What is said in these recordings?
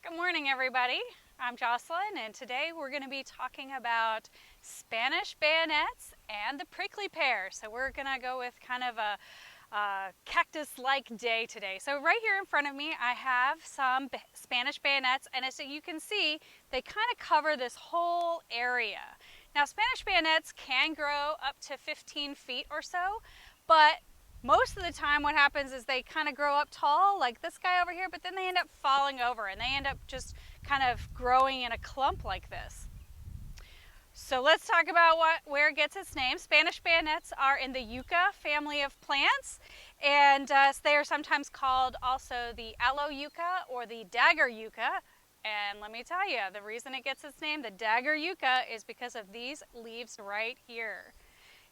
Good morning, everybody. I'm Jocelyn, and today we're going to be talking about Spanish bayonets and the prickly pear. So we're going to go with kind of a cactus-like day today. So right here in front of me, I have some Spanish bayonets, and as you can see, they kind of cover this whole area. Now, Spanish bayonets can grow up to 15 feet or so, but most of the time what happens is they kind of grow up tall like this guy over here, but then they end up falling over and they end up just kind of growing in a clump like this. So let's talk about where it gets its name. Spanish bayonets are in the yucca family of plants, and they are sometimes called also the aloe yucca or the dagger yucca. And let me tell you, the reason it gets its name, the dagger yucca, is because of these leaves right here.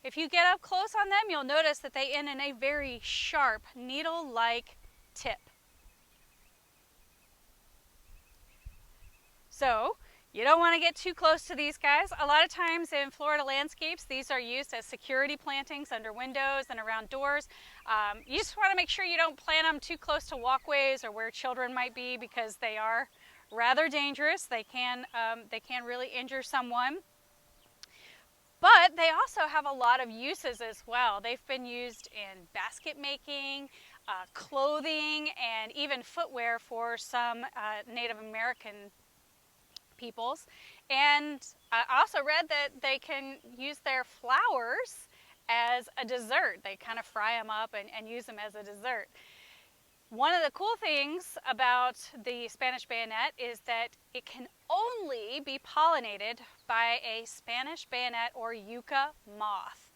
If you get up close on them, you'll notice that they end in a very sharp, needle-like tip. So, you don't want to get too close to these guys. A lot of times in Florida landscapes, these are used as security plantings under windows and around doors. You just want to make sure you don't plant them too close to walkways or where children might be, because they are rather dangerous. They can really injure someone. But they also have a lot of uses as well. They've been used in basket making, clothing, and even footwear for some Native American peoples. And I also read that they can use their flowers as a dessert. They kind of fry them up and use them as a dessert. One of the cool things about the Spanish bayonet is that it can only be pollinated by a Spanish bayonet or yucca moth.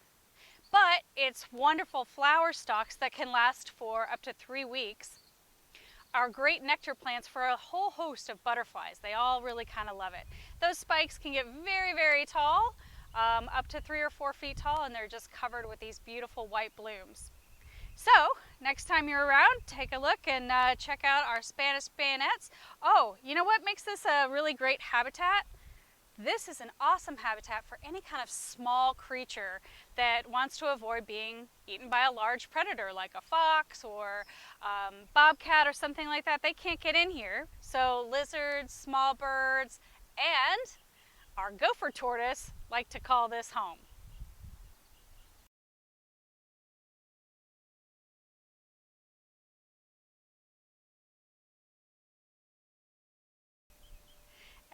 But it's wonderful flower stalks that can last for up to 3 weeks are great nectar plants for a whole host of butterflies. They all really kind of love it. Those spikes can get very, very tall, up to 3 or 4 feet tall, and they're just covered with these beautiful white blooms. So, next time you're around, take a look and check out our Spanish bayonets. Oh, you know what makes this a really great habitat? This is an awesome habitat for any kind of small creature that wants to avoid being eaten by a large predator like a fox or bobcat or something like that. They can't get in here. So lizards, small birds, and our gopher tortoise like to call this home.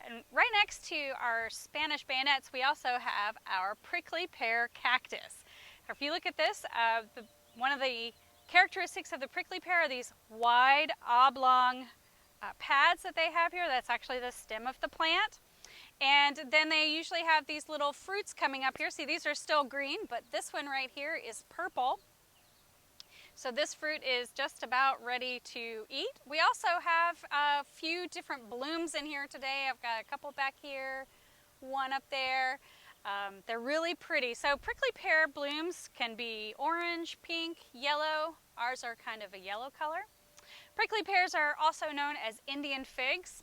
And right next to our Spanish bayonets, we also have our prickly pear cactus. If you look at this, one of the characteristics of the prickly pear are these wide, oblong pads that they have here. That's actually the stem of the plant. And then they usually have these little fruits coming up here. See, these are still green, but this one right here is purple. So this fruit is just about ready to eat. We also have a few different blooms in here today. I've got a couple back here, one up there. They're really pretty. So prickly pear blooms can be orange, pink, yellow. Ours are kind of a yellow color. Prickly pears are also known as Indian figs.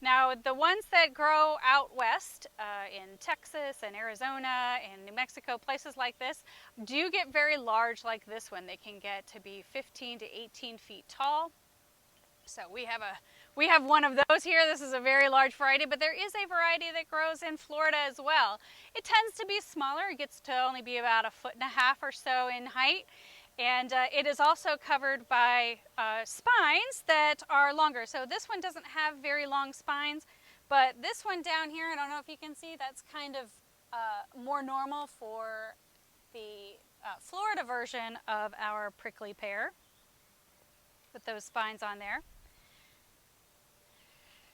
Now, the ones that grow out west in Texas and Arizona and New Mexico, places like this, do get very large like this one. They can get to be 15 to 18 feet tall. So we have one of those here. This is a very large variety, but there is a variety that grows in Florida as well. It tends to be smaller. It gets to only be about 1.5 feet or so in height. And it is also covered by spines that are longer. So this one doesn't have very long spines, but this one down here, I don't know if you can see, that's kind of more normal for the Florida version of our prickly pear, with those spines on there.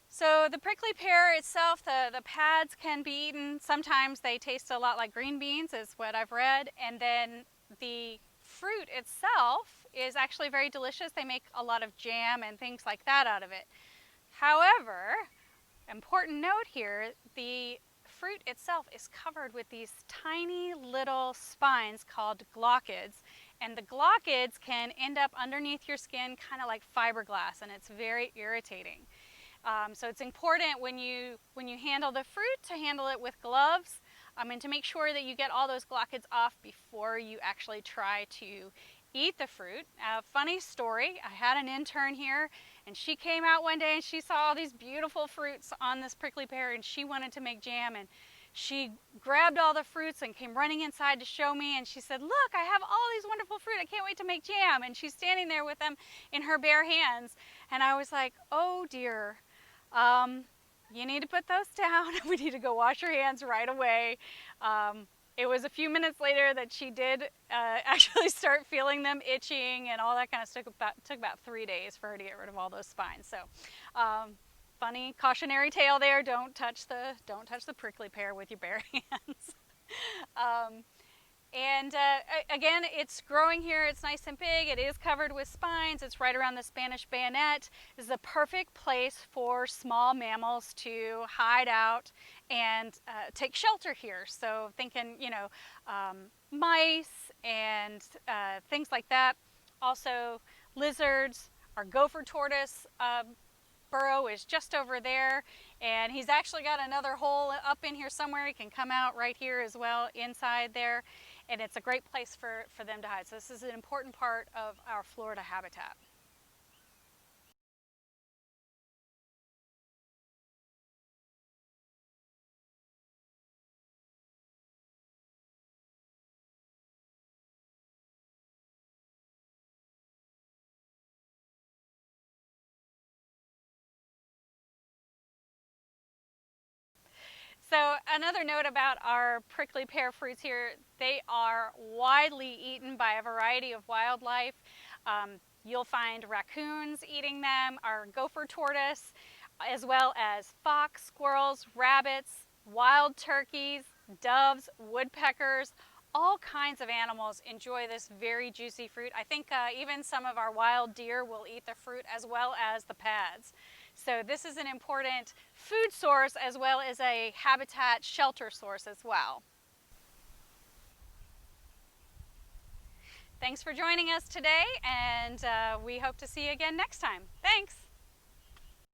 So the prickly pear itself, the pads can be eaten. Sometimes they taste a lot like green beans, is what I've read. And then the fruit itself is actually very delicious. They make a lot of jam and things like that out of it. However, important note here, the fruit itself is covered with these tiny little spines called glochids. And the glochids can end up underneath your skin kind of like fiberglass, and it's very irritating. So it's important when you handle the fruit to handle it with gloves. And to make sure that you get all those glochids off before you actually try to eat the fruit. Funny story, I had an intern here, And she came out one day and she saw all these beautiful fruits on this prickly pear, and she wanted to make jam. And she grabbed all the fruits and came running inside to show me, and she said, "Look, I have all these wonderful fruit. I can't wait to make jam." And she's standing there with them in her bare hands. And I was like, "Oh dear, you need to put those down. We need to go wash your hands right away." It was a few minutes later that she did actually start feeling them itching and all that kind of stuff. Took about 3 days for her to get rid of all those spines. So funny cautionary tale there. Don't touch the prickly pear with your bare hands. Again, it's growing here. It's nice and big. It is covered with spines. It's right around the Spanish bayonet. This is a perfect place for small mammals to hide out and take shelter here. So thinking, mice and things like that. Also lizards. Our gopher tortoise burrow is just over there, and he's actually got another hole up in here somewhere. He can come out right here as well inside there, and it's a great place for them to hide. So this is an important part of our Florida habitat. So another note about our prickly pear fruits here, they are widely eaten by a variety of wildlife. You'll find raccoons eating them, our gopher tortoise, as well as fox, squirrels, rabbits, wild turkeys, doves, woodpeckers. All kinds of animals enjoy this very juicy fruit. I think even some of our wild deer will eat the fruit as well as the pads. So this is an important food source as well as a habitat shelter source as well. Thanks for joining us today, and we hope to see you again next time. Thanks.